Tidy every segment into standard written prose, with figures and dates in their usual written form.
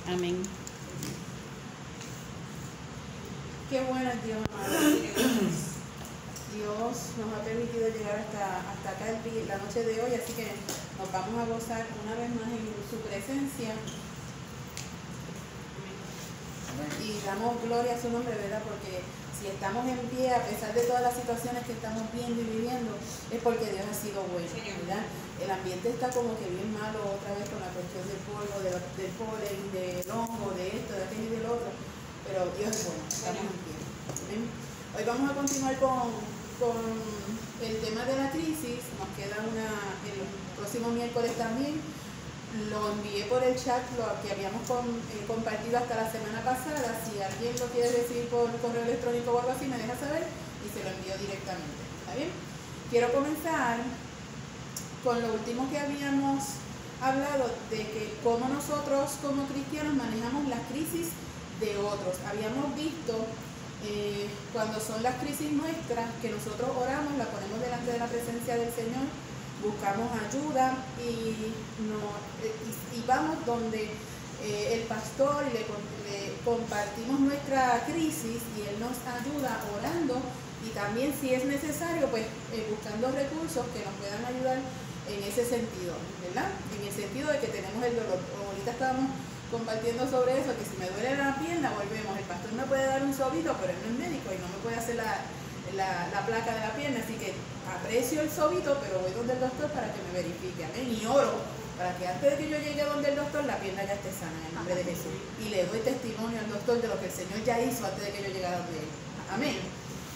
Amén. Qué bueno es Dios, amado. Dios nos ha permitido llegar hasta acá la noche de hoy, así que nos vamos a gozar una vez más en su presencia. Y damos gloria a su nombre, ¿verdad? Porque si estamos en pie, a pesar de todas las situaciones que estamos viendo y viviendo, es porque Dios ha sido bueno, ¿verdad? El ambiente está como que bien malo otra vez con la cuestión del polvo, del polen, del hongo, de esto, de aquello y del otro, pero Dios es bueno, estamos en pie. ¿Amén? Hoy vamos a continuar con el tema de la crisis. Nos queda el próximo miércoles también. Lo envié por el chat, lo que habíamos compartido hasta la semana pasada. Si alguien lo quiere recibir por correo electrónico o algo así, me deja saber y se lo envío directamente. ¿Está bien? Quiero comenzar con lo último que habíamos hablado de que cómo nosotros como cristianos manejamos las crisis de otros. Habíamos visto cuando son las crisis nuestras, que nosotros oramos, la ponemos delante de la presencia del Señor, buscamos ayuda y vamos donde el pastor y le compartimos nuestra crisis y él nos ayuda orando y también, si es necesario, pues buscando recursos que nos puedan ayudar en ese sentido, ¿verdad? En el sentido de que tenemos el dolor. Ahorita estábamos compartiendo sobre eso, que si me duele la pierna, volvemos. El pastor me puede dar un sobito, pero él no es médico y no me puede hacer la placa de la pierna, así que aprecio el sobito, pero voy donde el doctor para que me verifique, amén, y oro para que antes de que yo llegue donde el doctor, la pierna ya esté sana en el nombre de Jesús, y le doy testimonio al doctor de lo que el Señor ya hizo antes de que yo llegara donde él, amén.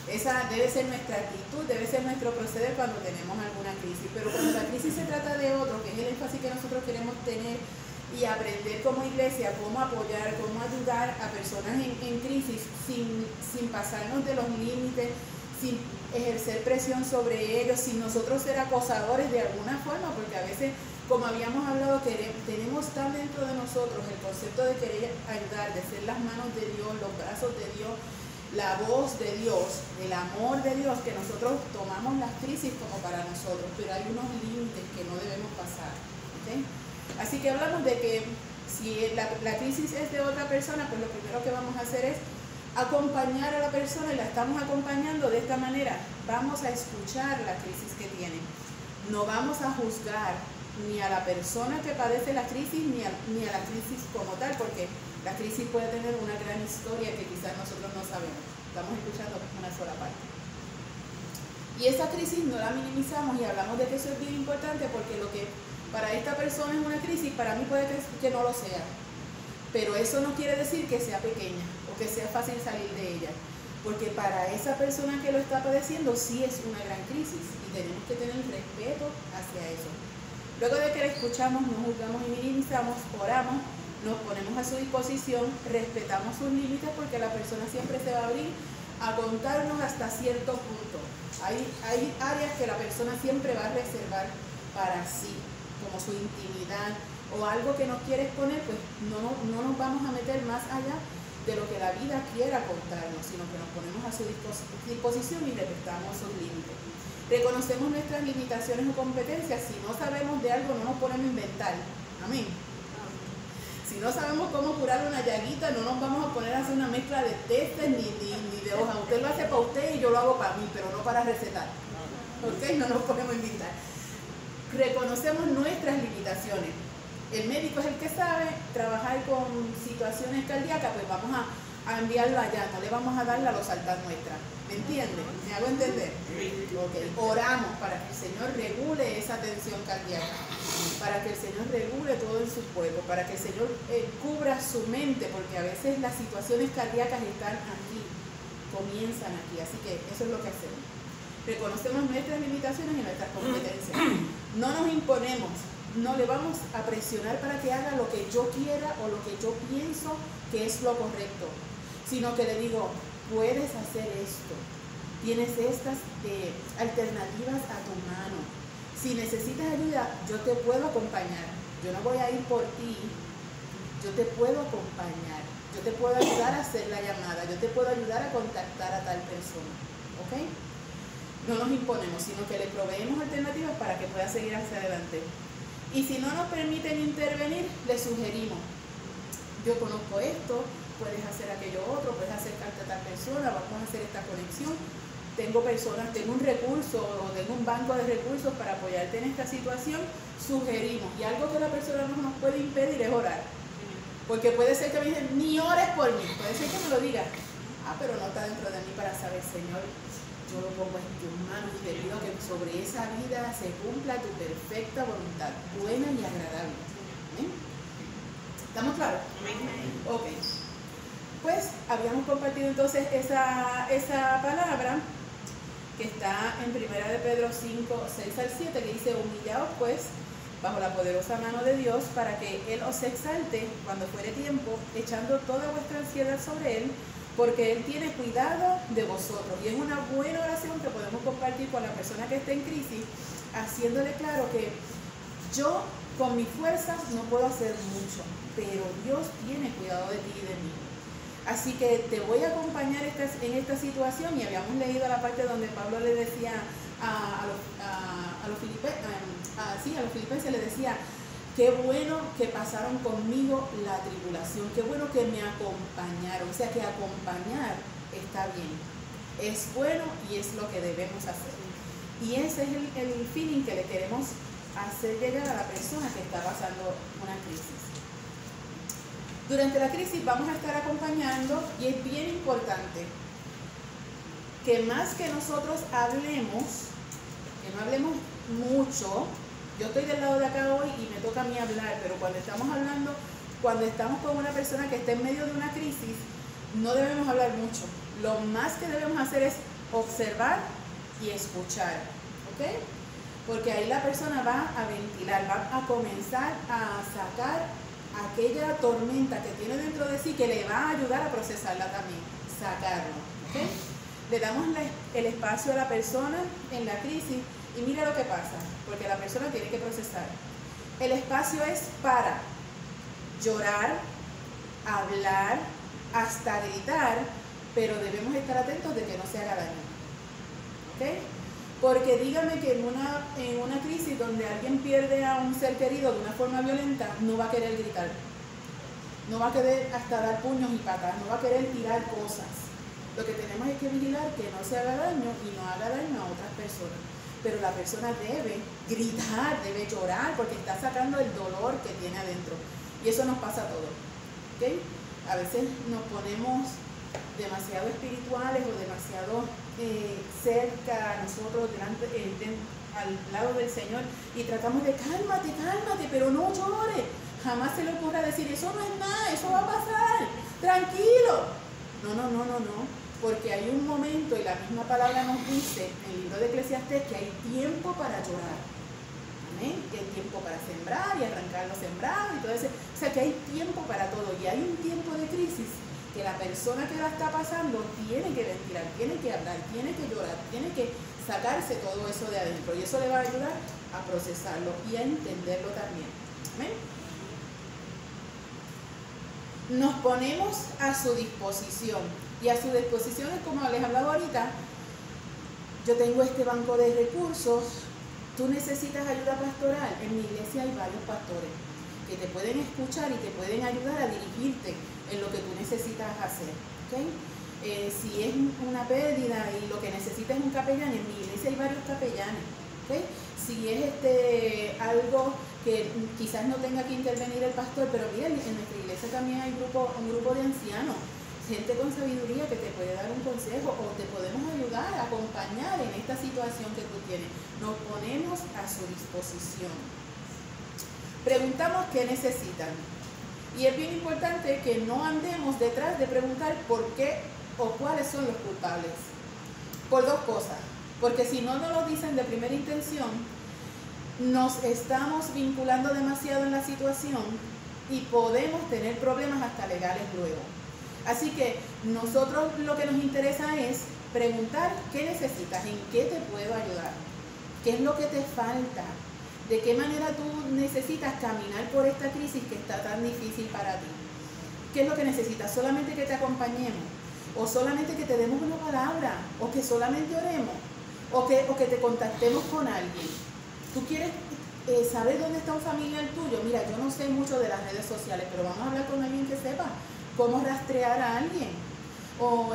Esa debe ser nuestra actitud, debe ser nuestro proceder cuando tenemos alguna crisis, pero cuando la crisis se trata de otro, que es el énfasis que nosotros queremos tener y aprender como iglesia cómo apoyar, cómo ayudar a personas en crisis sin pasarnos de los límites, sin ejercer presión sobre ellos, sin nosotros ser acosadores de alguna forma, porque a veces, como habíamos hablado, tenemos tan dentro de nosotros el concepto de querer ayudar, de ser las manos de Dios, los brazos de Dios, la voz de Dios, el amor de Dios, que nosotros tomamos las crisis como para nosotros, pero hay unos límites que no debemos pasar, ¿okay? Así que hablamos de que si la crisis es de otra persona, pues lo primero que vamos a hacer es acompañar a la persona, y la estamos acompañando de esta manera. Vamos a escuchar la crisis que tiene. No vamos a juzgar ni a la persona que padece la crisis ni a la crisis como tal, porque la crisis puede tener una gran historia que quizás nosotros no sabemos. Estamos escuchando una sola parte. Y esa crisis no la minimizamos y hablamos de que eso es bien importante, porque lo que para esta persona es una crisis, para mí puede que no lo sea. Pero eso no quiere decir que sea pequeña o que sea fácil salir de ella, porque para esa persona que lo está padeciendo sí es una gran crisis y tenemos que tener respeto hacia eso. Luego de que la escuchamos, no juzgamos y minimizamos, oramos, nos ponemos a su disposición, respetamos sus límites, porque la persona siempre se va a abrir a contarnos hasta cierto punto. Hay áreas que la persona siempre va a reservar para sí, como su intimidad, o algo que nos quiere exponer, pues no nos vamos a meter más allá de lo que la vida quiera contarnos, sino que nos ponemos a su disposición y respetamos sus límites. Reconocemos nuestras limitaciones o competencias. Si no sabemos de algo, no nos ponemos a inventar. Amén. Si no sabemos cómo curar una llaguita, no nos vamos a poner a hacer una mezcla de testes ni de hojas. Usted lo hace para usted y yo lo hago para mí, pero no para recetar. ¿Ok? No nos ponemos a inventar. Reconocemos nuestras limitaciones. El médico es el que sabe trabajar con situaciones cardíacas, pues vamos a enviarlo allá, no le vamos a dar la losartán nuestra. ¿Me entienden? ¿Me hago entender? Okay. Oramos para que el Señor regule esa tensión cardíaca, para que el Señor regule todo en su cuerpo, para que el Señor cubra su mente, porque a veces las situaciones cardíacas están aquí, comienzan aquí, así que eso es lo que hacemos. Reconocemos nuestras limitaciones y nuestras competencias. No nos imponemos. No le vamos a presionar para que haga lo que yo quiera o lo que yo pienso que es lo correcto, sino que le digo, puedes hacer esto, tienes estas alternativas a tu mano. Si necesitas ayuda, yo te puedo acompañar. Yo no voy a ir por ti, yo te puedo acompañar. Yo te puedo ayudar a hacer la llamada, yo te puedo ayudar a contactar a tal persona. ¿Ok? No nos imponemos, sino que le proveemos alternativas para que pueda seguir hacia adelante. Y si no nos permiten intervenir, le sugerimos, yo conozco esto, puedes hacer aquello otro, puedes acercarte a tal persona, vamos a hacer esta conexión. Tengo un recurso o tengo un banco de recursos para apoyarte en esta situación, sugerimos. Y algo que la persona no nos puede impedir es orar. Porque puede ser que me digan, ni ores por mí, puede ser que me lo diga. Pero no está dentro de mí para saber, Señor, yo lo pongo en tus manos y te pido que sobre esa vida se cumpla tu perfecta voluntad, buena y agradable. ¿Amén? ¿Estamos claros? Ok. Pues habíamos compartido entonces esa palabra que está en 1 de Pedro 5, 6 al 7, que dice, humillaos pues bajo la poderosa mano de Dios para que Él os exalte cuando fuere tiempo, echando toda vuestra ansiedad sobre Él, porque Él tiene cuidado de vosotros. Y es una buena oración que podemos compartir con la persona que esté en crisis, haciéndole claro que yo con mis fuerzas no puedo hacer mucho, pero Dios tiene cuidado de ti y de mí. Así que te voy a acompañar en esta situación. Y habíamos leído la parte donde Pablo le decía a los filipenses, le decía, qué bueno que pasaron conmigo la tribulación, qué bueno que me acompañaron. O sea que acompañar está bien, es bueno y es lo que debemos hacer. Y ese es el feeling que le queremos hacer llegar a la persona que está pasando una crisis. Durante la crisis vamos a estar acompañando, y es bien importante que más que nosotros hablemos, que no hablemos mucho. Yo estoy del lado de acá hoy y me toca a mí hablar, pero cuando estamos con una persona que está en medio de una crisis, no debemos hablar mucho. Lo más que debemos hacer es observar y escuchar, ¿ok? Porque ahí la persona va a ventilar, va a comenzar a sacar aquella tormenta que tiene dentro de sí, que le va a ayudar a procesarla también, sacarlo, ¿ok? Le damos el espacio a la persona en la crisis y mira lo que pasa, porque la persona tiene que procesar. El espacio es para llorar, hablar, hasta gritar, pero debemos estar atentos de que no se haga daño, ¿ok? Porque dígame que en una crisis donde alguien pierde a un ser querido de una forma violenta, no va a querer gritar, no va a querer hasta dar puños y patas, no va a querer tirar cosas. Lo que tenemos es que vigilar que no se haga daño y no haga daño a otras personas. Pero la persona debe gritar, debe llorar, porque está sacando el dolor que tiene adentro. Y eso nos pasa a todos, ¿ok? A veces nos ponemos demasiado espirituales o demasiado cerca a nosotros, al lado del Señor, y tratamos de cálmate, pero no llores. Jamás se le ocurra decir, eso no es nada, eso va a pasar, tranquilo. No, porque hay un momento, y la misma palabra nos dice en el libro de Eclesiastés, que hay tiempo para llorar. Amén. Que hay tiempo para sembrar y arrancar lo sembrado y todo eso. O sea que hay tiempo para todo, y hay un tiempo de crisis que la persona que la está pasando tiene que ventilar, tiene que hablar, tiene que llorar, tiene que sacarse todo eso de adentro, y eso le va a ayudar a procesarlo y a entenderlo también. ¿Amén? Nos ponemos a su disposición, y a su disposición es como les hablaba ahorita. Yo tengo este banco de recursos, tú necesitas ayuda pastoral. En mi iglesia hay varios pastores que te pueden escuchar y te pueden ayudar a dirigirte en lo que tú necesitas hacer, ¿okay? Si es una pérdida y lo que necesitas es un capellán, en mi iglesia hay varios capellanes, ¿okay? Si es algo que quizás no tenga que intervenir el pastor, pero mira, en nuestra iglesia también hay un grupo de ancianos, gente con sabiduría que te puede dar un consejo, o te podemos ayudar a acompañar en esta situación que tú tienes. Nos ponemos a su disposición. Preguntamos qué necesitan. Y es bien importante que no andemos detrás de preguntar por qué o cuáles son los culpables. Por dos cosas. Porque si no nos lo dicen de primera intención, nos estamos vinculando demasiado en la situación y podemos tener problemas hasta legales luego. Así que nosotros lo que nos interesa es preguntar qué necesitas, en qué te puedo ayudar, qué es lo que te falta, de qué manera tú necesitas caminar por esta crisis que está tan difícil para ti. ¿Qué es lo que necesitas? ¿Solamente que te acompañemos? ¿O solamente que te demos una palabra? ¿O que solamente oremos? ¿O que te contactemos con alguien? ¿Tú quieres saber dónde está un familiar tuyo. Mira, yo no sé mucho de las redes sociales, pero vamos a hablar con alguien que sepa cómo rastrear a alguien. O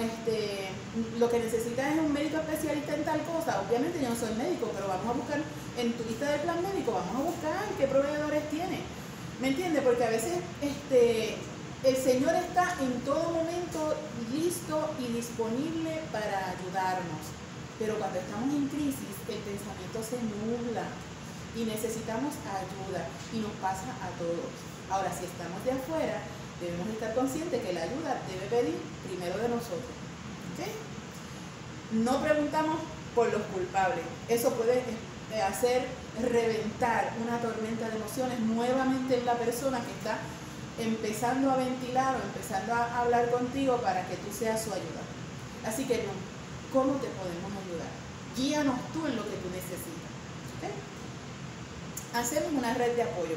lo que necesitas es un médico especialista en tal cosa. Obviamente yo no soy médico, pero vamos a buscar en tu lista de plan médico, vamos a buscar qué proveedores tiene. ¿Me entiendes? Porque a veces el Señor está en todo momento listo y disponible para ayudarnos. Pero cuando estamos en crisis, el pensamiento se nubla y necesitamos ayuda y nos pasa a todos. Ahora, si estamos de afuera, debemos estar conscientes que la ayuda debe venir primero de nosotros. ¿Okay? No preguntamos por los culpables. Eso puede hacer reventar una tormenta de emociones nuevamente en la persona que está empezando a ventilar o empezando a hablar contigo para que tú seas su ayuda. Así que, ¿cómo te podemos ayudar? Guíanos tú en lo que tú necesitas. ¿Okay? Hacemos una red de apoyo.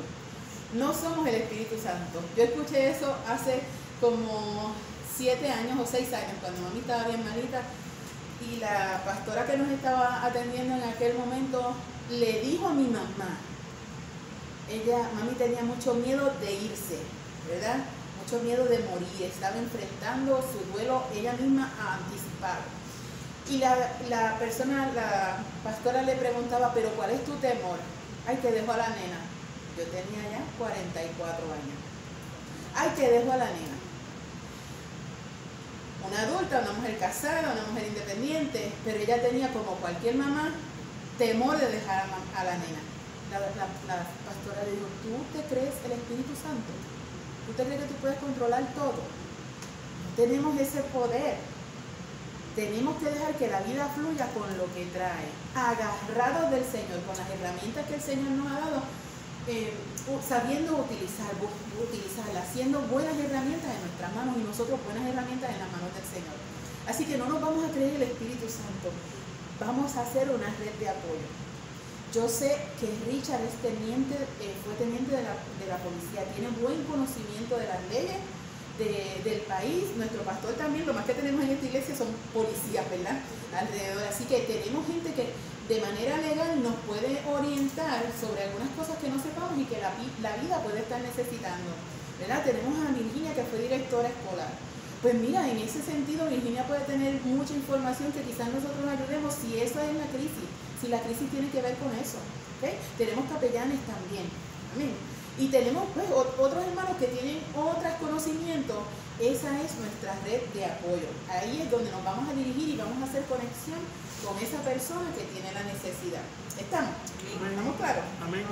No somos el Espíritu Santo. Yo escuché eso hace como 7 años o 6 años, cuando mami estaba bien malita, y la pastora que nos estaba atendiendo en aquel momento le dijo a mi mamá, mami tenía mucho miedo de irse, ¿verdad? Mucho miedo de morir, estaba enfrentando su duelo ella misma anticipado. Y la pastora le preguntaba, ¿pero cuál es tu temor? Ay, que dejo a la nena. Yo tenía ya 44 años. Ay, que dejo a la nena. Una adulta, una mujer casada, una mujer independiente, pero ella tenía, como cualquier mamá, temor de dejar a la nena. La pastora le dijo, ¿tú te crees el Espíritu Santo? ¿Tú te crees que tú puedes controlar todo? No tenemos ese poder. Tenemos que dejar que la vida fluya con lo que trae, agarrados del Señor, con las herramientas que el Señor nos ha dado, sabiendo utilizarlas, haciendo buenas herramientas en nuestras manos y nosotros buenas herramientas en las manos del Señor. Así que no nos vamos a creer el Espíritu Santo, vamos a hacer una red de apoyo. Yo sé que Richard es fue teniente de la policía, tiene buen conocimiento de las leyes del país. Nuestro pastor también, lo más que tenemos en esta iglesia son policías, ¿verdad? Alrededor. Así que tenemos gente que de manera legal nos puede orientar sobre algunas cosas que no sepamos y que la vida puede estar necesitando, ¿verdad? Tenemos a Virginia, que fue directora escolar. Pues mira, en ese sentido Virginia puede tener mucha información que quizás nosotros ayudemos si eso es la crisis, si la crisis tiene que ver con eso. ¿Okay? Tenemos capellanes también. Amén. Y tenemos pues otros hermanos que tienen otros conocimientos. Esa es nuestra red de apoyo. Ahí es donde nos vamos a dirigir y vamos a hacer conexión con esa persona que tiene la necesidad. ¿Estamos? ¿Estamos claros? Amén.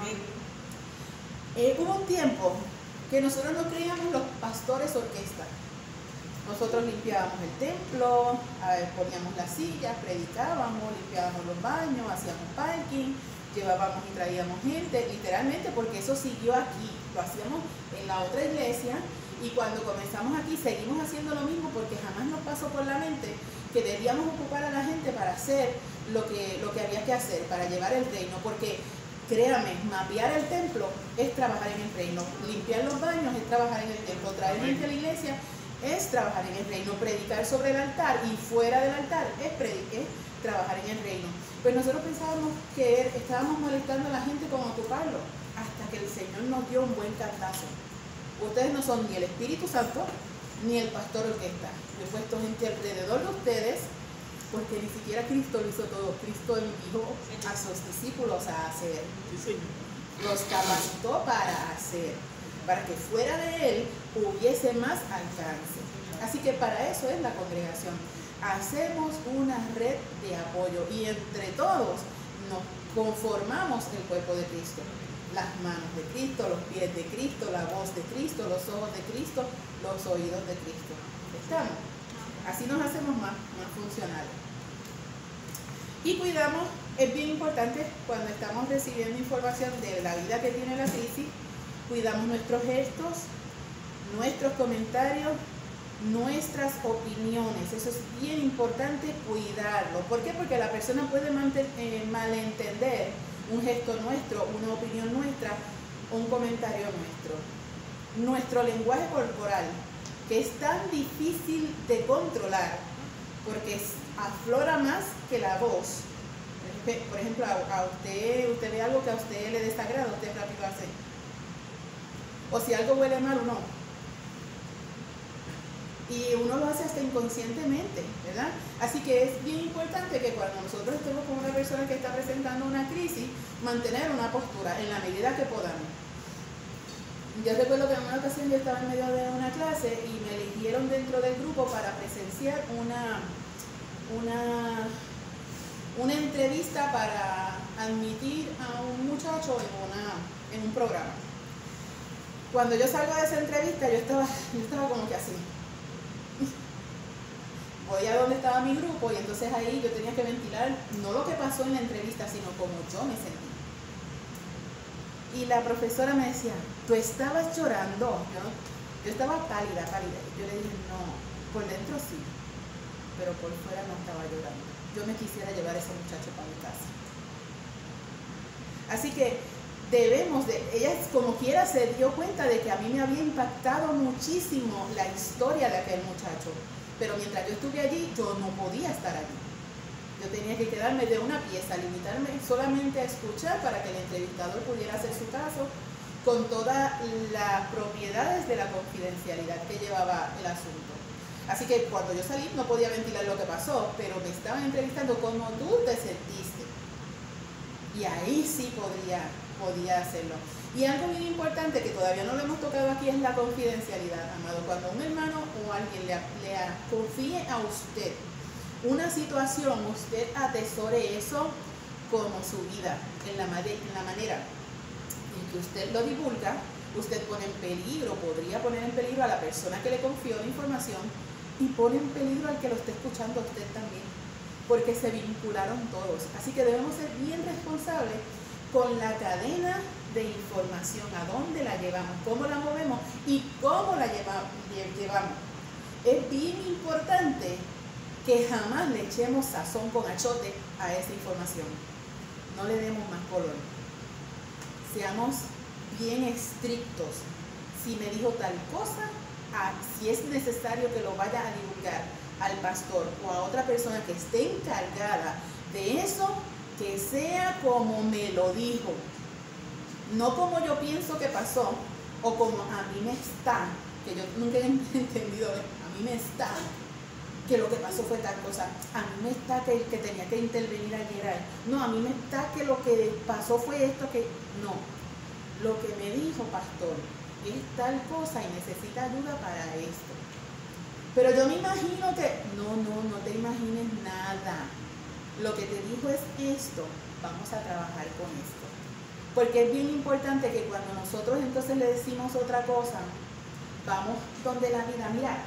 Hubo un tiempo que nosotros no creíamos los pastores orquesta. Nosotros limpiábamos el templo, poníamos las sillas, predicábamos, limpiábamos los baños, hacíamos parking, llevábamos y traíamos gente, literalmente, porque eso siguió aquí. Lo hacíamos en la otra iglesia y cuando comenzamos aquí seguimos haciendo lo mismo, porque jamás nos pasó por la mente que debíamos ocupar a la gente para hacer lo que había que hacer, para llevar el reino, porque créame, mapear el templo es trabajar en el reino, limpiar los baños es trabajar en el templo, traer gente a la iglesia es trabajar en el reino, predicar sobre el altar y fuera del altar es trabajar en el reino. Pues nosotros pensábamos que estábamos molestando a la gente con ocuparlo, hasta que el Señor nos dio un buen cantazo. Ustedes no son ni el Espíritu Santo ni el pastor orquesta. Yo he puesto gente alrededor de ustedes, porque ni siquiera Cristo lo hizo todo. Cristo envió a sus discípulos a hacer. Los capacitó para hacer, para que fuera de él hubiese más alcance. Así que para eso es la congregación. Hacemos una red de apoyo y entre todos nos conformamos el cuerpo de Cristo. Las manos de Cristo, los pies de Cristo, la voz de Cristo, los ojos de Cristo, los oídos de Cristo. ¿Estamos? Así nos hacemos más funcionales. Y cuidamos, es bien importante cuando estamos recibiendo información de la vida que tiene la crisis, cuidamos nuestros gestos, nuestros comentarios, nuestras opiniones. Eso es bien importante cuidarlo. ¿Por qué? Porque la persona puede malentender un gesto nuestro, una opinión nuestra, un comentario nuestro. Nuestro lenguaje corporal, que es tan difícil de controlar, porque aflora más que la voz. que, por ejemplo, a usted ve algo que a usted le desagrada, usted rápido hace. O si algo huele mal, uno. Y uno lo hace hasta inconscientemente, ¿verdad? Así que es bien importante que cuando nosotros estemos con una persona que está presentando una crisis, mantener una postura en la medida que podamos. Yo recuerdo que en una ocasión yo estaba en medio de una clase y me eligieron dentro del grupo para presenciar una entrevista para admitir a un muchacho en un programa. Cuando yo salgo de esa entrevista, yo estaba como que así. Voy a donde estaba mi grupo y entonces ahí yo tenía que ventilar no lo que pasó en la entrevista, sino cómo yo me sentí. Y la profesora me decía, ¿tú estabas llorando? Yo estaba pálida. Yo le dije, no, por dentro sí, pero por fuera no estaba llorando. Yo me quisiera llevar a ese muchacho para mi casa. Así que ella como quiera se dio cuenta de que a mí me había impactado muchísimo la historia de aquel muchacho. Pero mientras yo estuve allí, yo no podía estar allí. Yo tenía que quedarme de una pieza, limitarme solamente a escuchar para que el entrevistador pudiera hacer su caso con todas las propiedades de la confidencialidad que llevaba el asunto. Así que cuando yo salí no podía ventilar lo que pasó, pero me estaban entrevistando cómo tú te sentiste. Y ahí sí podía hacerlo. Y algo bien importante que todavía no lo hemos tocado aquí es la confidencialidad, amado. Cuando un hermano o alguien le confíe a usted una situación, usted atesore eso como su vida, en la manera en que usted lo divulga. Usted pone en peligro, podría poner en peligro a la persona que le confió la información y pone en peligro al que lo esté escuchando a usted también, porque se vincularon todos. Así que debemos ser bien responsables con la cadena de información, a dónde la llevamos, cómo la movemos y cómo la llevamos. Es bien importante que jamás le echemos sazón con achote a esa información. No le demos más color. Seamos bien estrictos. Si me dijo tal cosa, si es necesario que lo vaya a divulgar al pastor o a otra persona que esté encargada de eso, que sea como me lo dijo, no como yo pienso que pasó o como a mí me está, que yo nunca he entendido, a mí me está que lo que pasó fue tal cosa, a mí me está que tenía que intervenir ayer, no, a mí me está que lo que pasó fue esto, que no, lo que me dijo pastor es tal cosa y necesita ayuda para esto. Pero yo me imagino que, no te imagines nada. Lo que te dijo es esto, vamos a trabajar con esto. Porque es bien importante que cuando nosotros entonces le decimos otra cosa, vamos donde la vida, mira,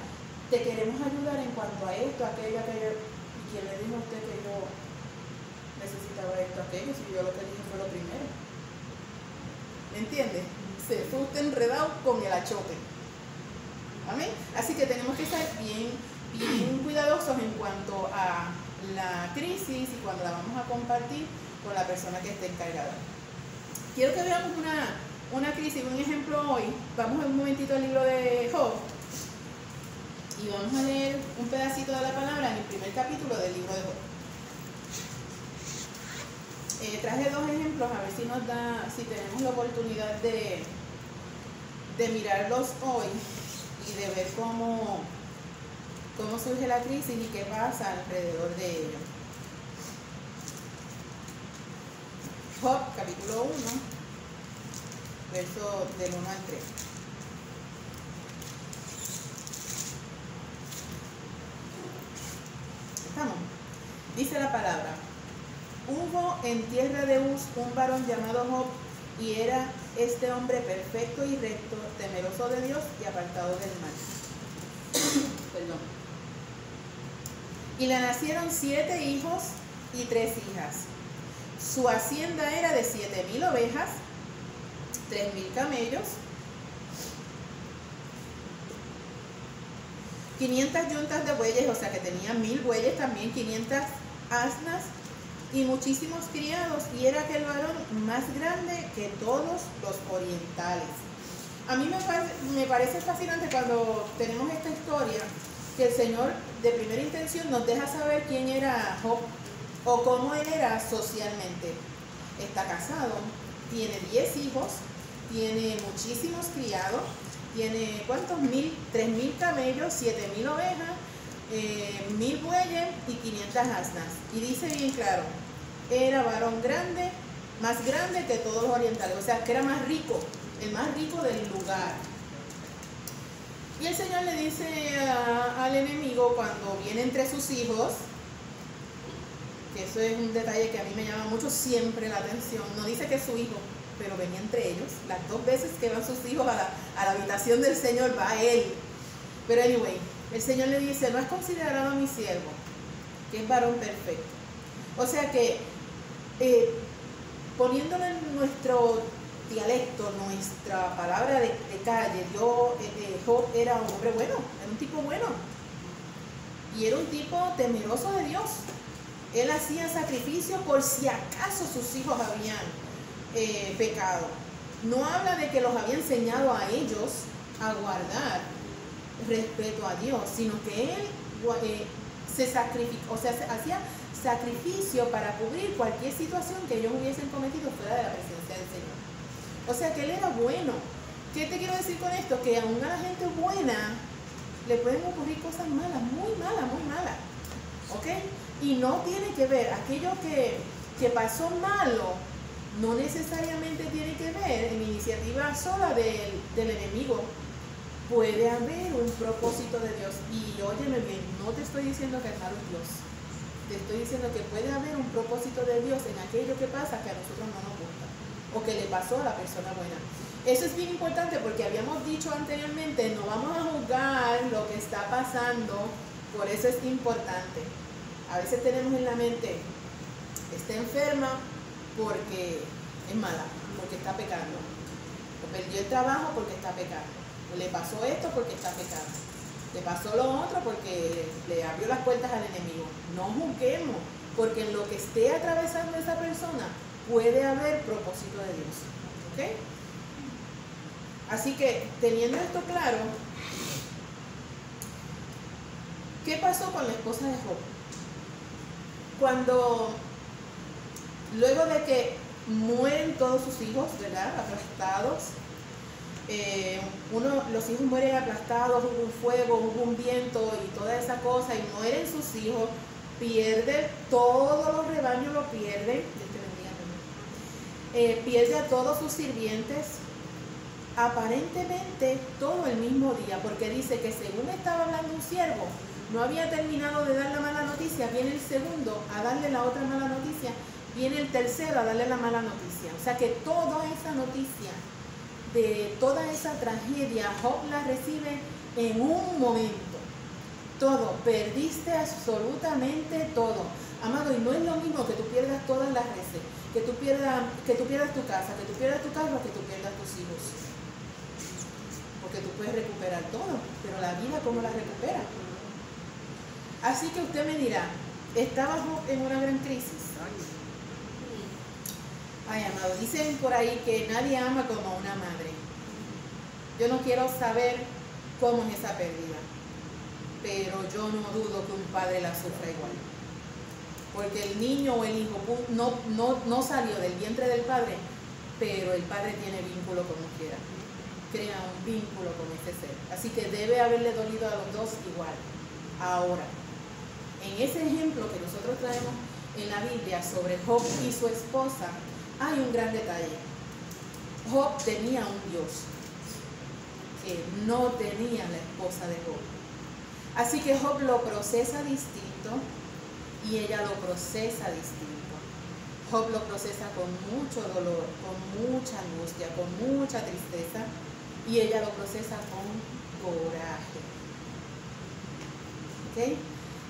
te queremos ayudar en cuanto a esto, aquello. ¿Y quién le dijo a usted que yo necesitaba esto, aquello? Si yo lo que dije fue lo primero. ¿Me entiende? Se fue usted enredado con el achote. ¿Amén? Así que tenemos que estar bien cuidadosos en cuanto a la crisis y cuando la vamos a compartir con la persona que esté encargada. Quiero que veamos una crisis, un ejemplo hoy. Vamos un momentito al libro de Job y vamos a leer un pedacito de la palabra en el primer capítulo del libro de Job. Traje dos ejemplos a ver si tenemos la oportunidad de mirarlos hoy y de ver cómo surge la crisis y qué pasa alrededor de ello. Job, capítulo 1, verso del 1 al 3. ¿Estamos? Dice la palabra: hubo en tierra de Uz un varón llamado Job, y era este hombre perfecto y recto, temeroso de Dios y apartado del mal. Perdón. Y le nacieron 7 hijos y 3 hijas. Su hacienda era de 7,000 ovejas, 3,000 camellos, 500 yuntas de bueyes, o sea que tenía 1,000 bueyes también, 500 asnas y muchísimos criados, y era aquel varón más grande que todos los orientales. A mí me parece fascinante cuando tenemos esta historia, que el Señor de primera intención nos deja saber quién era Job. o cómo él era socialmente. Está casado, tiene 10 hijos, tiene muchísimos criados, tiene ¿cuántos? 3.000 camellos, 7.000 ovejas, 1.000 bueyes y 500 asnas. Y dice bien claro, era varón grande, más grande que todos los orientales, o sea que era más rico, el más rico del lugar. Y el Señor le dice al enemigo cuando viene entre sus hijos, que eso es un detalle que a mí me llama mucho siempre la atención, no dice que es su hijo, pero venía entre ellos, las 2 veces que van sus hijos a la habitación del Señor, va él. Pero anyway, el Señor le dice, no has considerado a mi siervo, que es varón perfecto. O sea que, poniéndolo en nuestro dialecto, nuestra palabra de calle, Job era un hombre bueno, era un tipo bueno. Y era un tipo temeroso de Dios. Él hacía sacrificio por si acaso sus hijos habían pecado. No habla de que los había enseñado a ellos a guardar respeto a Dios, sino que él se sacrificó, o sea, hacía sacrificio para cubrir cualquier situación que ellos hubiesen cometido fuera de la presencia del Señor. O sea que él era bueno. ¿Qué te quiero decir con esto? Que aún a la gente buena le pueden ocurrir cosas malas, muy malas, muy malas. ¿Ok? Y no tiene que ver, aquello que pasó malo, no necesariamente tiene que ver en iniciativa sola del enemigo. Puede haber un propósito de Dios. Y óyeme bien, no te estoy diciendo que el malo es Dios. Te estoy diciendo que puede haber un propósito de Dios en aquello que pasa que a nosotros no nos gusta, o que le pasó a la persona buena. Eso es bien importante porque habíamos dicho anteriormente, no vamos a juzgar lo que está pasando, por eso es importante. A veces tenemos en la mente, está enferma porque es mala, porque está pecando, o perdió el trabajo porque está pecando, o le pasó esto porque está pecando, le pasó lo otro porque le abrió las puertas al enemigo. No juzguemos, porque en lo que esté atravesando esa persona puede haber propósito de Dios. ¿Ok? Así que, teniendo esto claro, ¿qué pasó con la esposa de Job? Luego de que mueren todos sus hijos, ¿verdad? Aplastados. Los hijos mueren aplastados, hubo un fuego, hubo un viento y toda esa cosa, y mueren sus hijos, pierde todos los rebaños, lo pierde, pierde a todos sus sirvientes, aparentemente todo el mismo día, porque dice que según estaba hablando un siervo, no había terminado de dar la mala noticia, viene el segundo a darle la otra mala noticia, viene el tercero a darle la mala noticia. O sea que toda esa noticia de toda esa tragedia, Job la recibe en un momento. Todo, perdiste absolutamente todo. Amado, y no es lo mismo que tú pierdas todas las reses, que tú pierdas tu casa, que tú pierdas tu carro, que tú pierdas tus hijos. Porque tú puedes recuperar todo, pero la vida, ¿cómo la recupera? Así que usted me dirá, ¿estaba Job en una gran crisis? Ay, amado, dicen por ahí que nadie ama como una madre. Yo no quiero saber cómo es esa pérdida, pero yo no dudo que un padre la sufra igual. Porque el niño o el hijo no salió del vientre del padre, pero el padre tiene vínculo como quiera. Crea un vínculo con ese ser. Así que debe haberle dolido a los dos igual. Ahora, en ese ejemplo que nosotros traemos en la Biblia sobre Job y su esposa, hay un gran detalle. Job tenía un Dios que no tenía la esposa de Job. Así que Job lo procesa distinto y ella lo procesa distinto. Job lo procesa con mucho dolor, con mucha angustia, con mucha tristeza, y ella lo procesa con coraje. ¿Ok?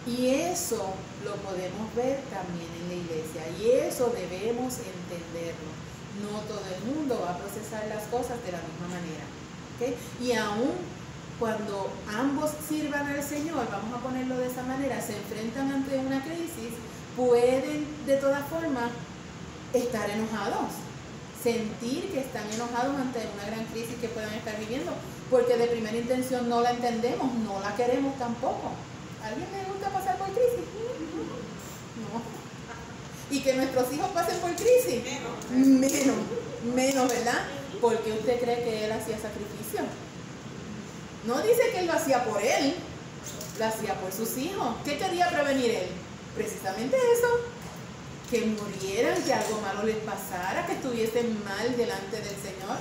Y eso lo podemos ver también en la iglesia, y eso debemos entenderlo. No todo el mundo va a procesar las cosas de la misma manera. ¿Okay? Y aún cuando ambos sirvan al Señor, vamos a ponerlo de esa manera, se enfrentan ante una crisis, pueden de todas formas estar enojados, sentir que están enojados ante una gran crisis que puedan estar viviendo, porque de primera intención no la entendemos, no la queremos tampoco. ¿A alguien le gusta pasar por crisis? No. y que nuestros hijos pasen por crisis? Menos, ¿verdad? ¿Por qué usted cree que él hacía sacrificio? No dice que él lo hacía por él, lo hacía por sus hijos. ¿Qué quería prevenir él? Precisamente eso, que murieran, que algo malo les pasara, que estuviesen mal delante del Señor.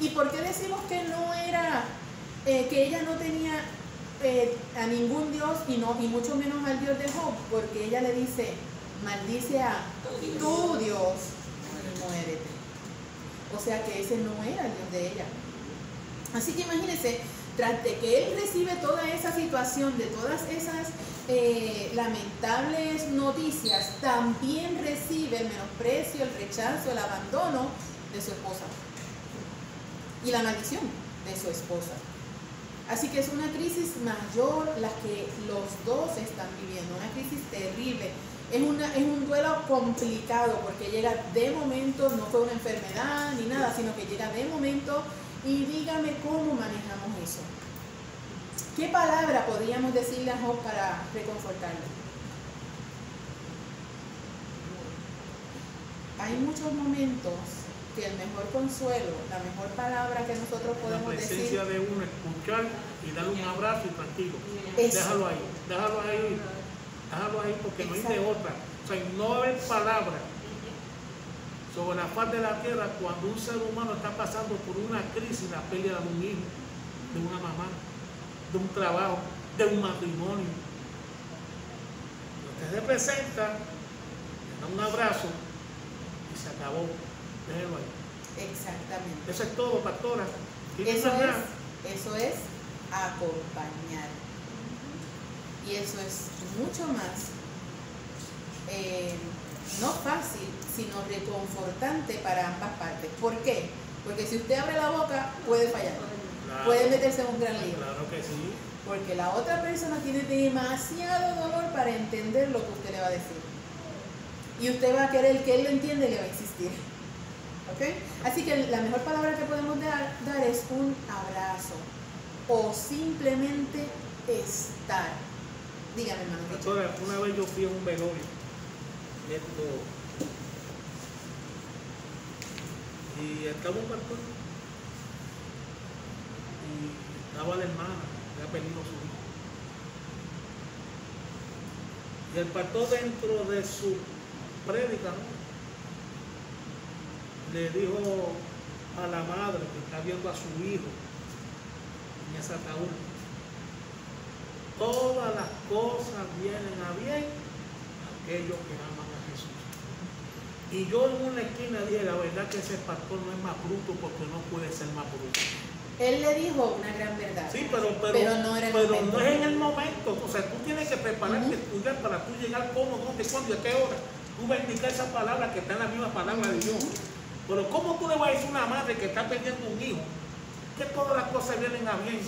¿Y por qué decimos que no era, que ella no tenía a ningún Dios y mucho menos al Dios de Job? Porque ella le dice, maldice a tu Dios y muérete. O sea que ese no era el Dios de ella. Así que imagínense, tras de que él recibe toda esa situación, de todas esas lamentables noticias, también recibe el menosprecio, el rechazo, el abandono de su esposa y la maldición de su esposa. Así que es una crisis mayor la que los dos están viviendo, una crisis terrible. Es un duelo complicado porque llega de momento, no fue una enfermedad ni nada, sino que llega de momento. Y dígame cómo manejamos eso. ¿Qué palabra podríamos decirle a Job para reconfortarlo? Hay muchos momentos que el mejor consuelo, la mejor palabra que nosotros podemos decir... La presencia de uno, escuchar y darle un abrazo y tranquilo. Eso. Déjalo ahí porque no hay de otra. O sea, no hay palabra sobre la faz de la tierra cuando un ser humano está pasando por una crisis, la pérdida de un hijo, de una mamá, de un trabajo, de un matrimonio. Usted se presenta, le da un abrazo y se acabó. Déjelo ahí. Exactamente. Eso es todo, pastora. Eso es acompañar. Y eso es mucho más, no fácil, sino reconfortante para ambas partes. ¿Por qué? Porque si usted abre la boca, puede fallar. Claro, puede meterse en un gran lío. Claro que sí. Porque la otra persona tiene demasiado dolor para entender lo que usted le va a decir. Y usted va a querer que él lo entienda y le va a insistir. ¿Ok? Así que la mejor palabra que podemos dar es un abrazo. O simplemente estar. Dígame, hermano. Pastora, una vez yo fui a un velorio. Y estaba un pastor y estaba la hermana, había perdido su hijo. Y el pastor, dentro de su prédica, ¿no?, le dijo a la madre que está viendo a su hijo en ese ataúd: todas las cosas vienen a bien a aquellos que aman a Jesús. Y yo en una esquina dije, la verdad que ese pastor no es más bruto, porque no puede ser más bruto. Él le dijo una gran verdad. Sí, pero no era el momento. No es en el momento. O sea, tú tienes que prepararte, estudiar para tú llegar cómo, dónde, cuándo y a qué hora. Tú vas a indicar esa palabra que está en la misma palabra de Dios. Pero ¿cómo tú le vas a decir a una madre que está perdiendo un hijo que todas las cosas vienen a bien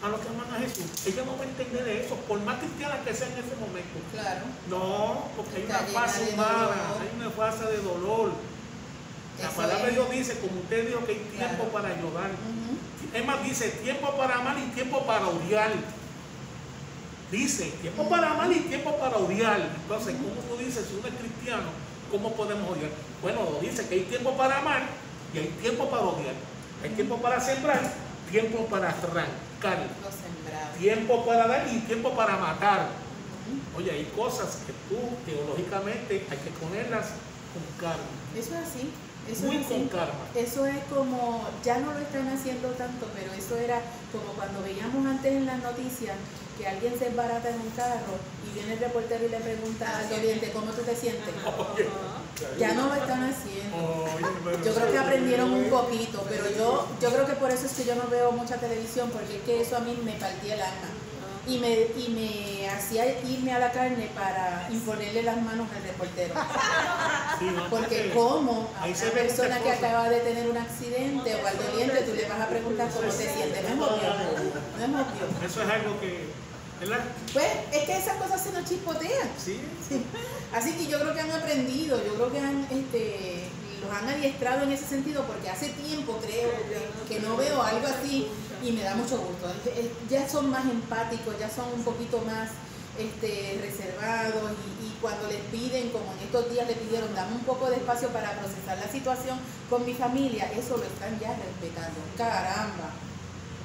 a los que aman a Jesús? Ella no va a entender eso, por más cristiana que sea en ese momento. Claro. No, porque hay una fase humana, hay una fase de dolor. La palabra de Dios dice, como usted dijo, que hay tiempo para llorar. Es más, dice tiempo para amar y tiempo para odiar. Dice tiempo para amar y tiempo para odiar. Entonces, ¿cómo tú dices, si uno es cristiano, cómo podemos odiar? Bueno, dice que hay tiempo para amar y hay tiempo para odiar. Hay tiempo para sembrar, tiempo para arrancar, tiempo para dar y tiempo para matar. Oye, hay cosas que tú teológicamente hay que ponerlas con karma. Eso es así. Eso muy es así. con karma. Eso es como, ya no lo están haciendo tanto, pero eso era como cuando veíamos antes en las noticias que alguien se embarata en un carro y viene el reportero y le pregunta al oyente, ¿cómo tú te sientes? Ya no lo están haciendo. Yo creo que aprendieron un poquito, pero yo creo que por eso es que yo no veo mucha televisión, porque es que eso a mí me partía el alma. Y me hacía irme a la carne para imponerle las manos al reportero. Sí, no, porque como a una persona que acaba de tener un accidente o al doliente tú le vas a preguntar cómo se siente. No es obvio. No es obvio. Eso es algo que, ¿verdad? Pues es que esas cosas se nos chispotean. Sí. Así que yo creo que han aprendido, yo creo que los han adiestrado en ese sentido, porque hace tiempo creo que no veo algo así y me da mucho gusto. Ya son más empáticos, ya son un poquito más reservados y cuando les piden, como en estos días le pidieron, dame un poco de espacio para procesar la situación con mi familia, eso lo están ya respetando. Caramba.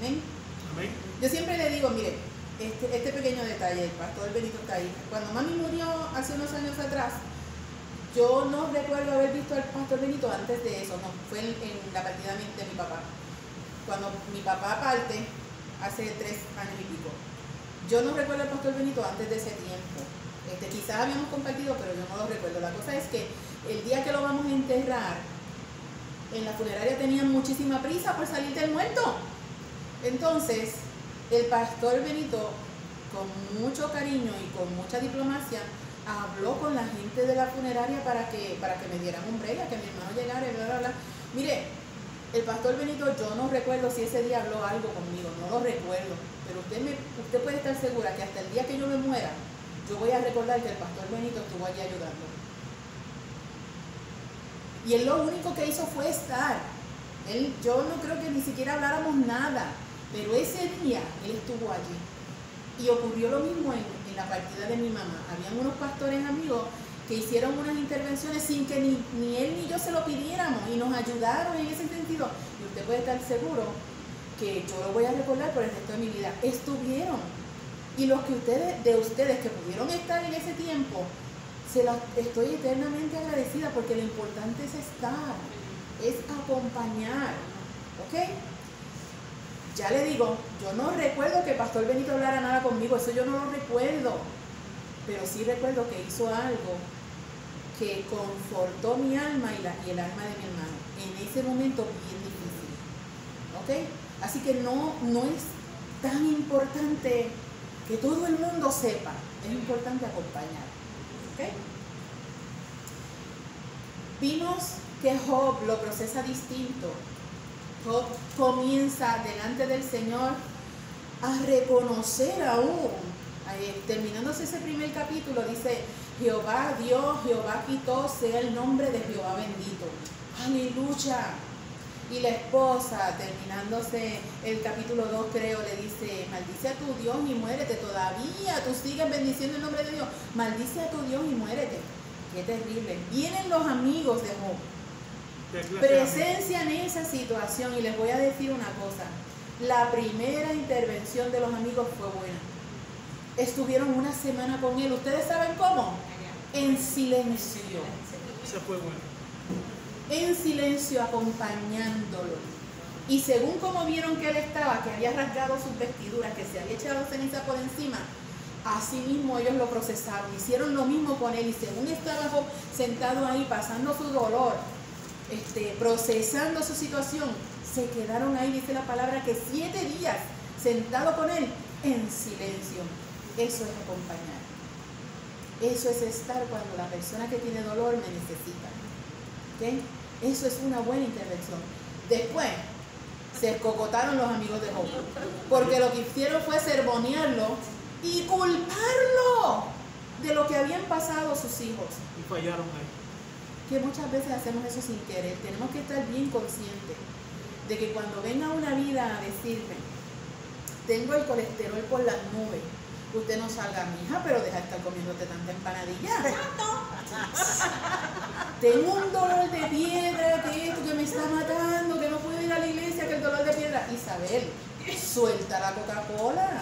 ¿Ven? Amén. Yo siempre le digo, mire, este pequeño detalle, el pastor Benito está ahí. Cuando mami murió hace unos años atrás, yo no recuerdo haber visto al pastor Benito antes de eso, no, fue en la partida de mi papá. Cuando mi papá parte, hace 3 años y pico, yo no recuerdo al pastor Benito antes de ese tiempo. Quizás habíamos compartido, pero yo no lo recuerdo. La cosa es que el día que lo vamos a enterrar, en la funeraria tenían muchísima prisa por salir del muerto. Entonces, el pastor Benito, con mucho cariño y con mucha diplomacia, habló con la gente de la funeraria para que me dieran un break, a que mi hermano llegara y bla, bla, bla. Mire, el pastor Benito, yo no recuerdo si ese día habló algo conmigo, no lo recuerdo, pero usted puede estar segura que hasta el día que yo me muera, yo voy a recordar que el pastor Benito estuvo allí ayudando. Y él lo único que hizo fue estar. Yo no creo que ni siquiera habláramos nada, pero ese día él estuvo allí. Y ocurrió lo mismo en la partida de mi mamá. Habían unos pastores amigos que hicieron unas intervenciones sin que ni él ni yo se lo pidiéramos y nos ayudaron en ese sentido. Y usted puede estar seguro que yo lo voy a recordar por el resto de mi vida. Estuvieron. Y los que ustedes que pudieron estar en ese tiempo, se los estoy eternamente agradecida porque lo importante es estar, es acompañar. ¿Ok? Ya le digo, yo no recuerdo que el pastor Benito hablara nada conmigo, eso yo no lo recuerdo, pero sí recuerdo que hizo algo que confortó mi alma y el alma de mi hermano en ese momento bien difícil. ¿Ok? Así que no es tan importante que todo el mundo sepa, es importante acompañar. ¿Ok? Vimos que Job lo procesa distinto. Job comienza delante del Señor a reconocer aún, terminándose ese primer capítulo, dice, Jehová dio, Jehová quitó, sea el nombre de Jehová bendito. Aleluya. Y la esposa, terminándose el capítulo 2, creo, le dice, maldice a tu Dios y muérete. Todavía tú sigues bendiciendo el nombre de Dios. Maldice a tu Dios y muérete. Qué terrible. Vienen los amigos de Job. Presencian esa situación y les voy a decir una cosa. La primera intervención de los amigos fue buena. Estuvieron una semana con él. ¿Ustedes saben cómo? En silencio. Eso fue bueno. En silencio, acompañándolo. Y según como vieron que él estaba, que había rasgado sus vestiduras, que se había echado ceniza por encima, así mismo ellos lo procesaron. Hicieron lo mismo con él. Y según estaba Job sentado ahí, pasando su dolor, procesando su situación, se quedaron ahí, dice la palabra, que 7 días sentado con él en silencio. Eso es acompañar. Eso es estar cuando la persona que tiene dolor me necesita. ¿Okay? Eso es una buena intervención. Después se escocotaron los amigos de Job, porque lo que hicieron fue sermonearlo y culparlo de lo que habían pasado sus hijos. Y fallaron ahí. Que muchas veces hacemos eso sin querer. Tenemos que estar bien conscientes de que cuando venga una vida a decirme, tengo el colesterol por las nubes, usted no salga, mija, pero deja de estar comiéndote tanta empanadilla. Tengo un dolor de piedra, que me está matando, que no puedo ir a la iglesia, que el dolor de piedra. Isabel, suelta la Coca-Cola.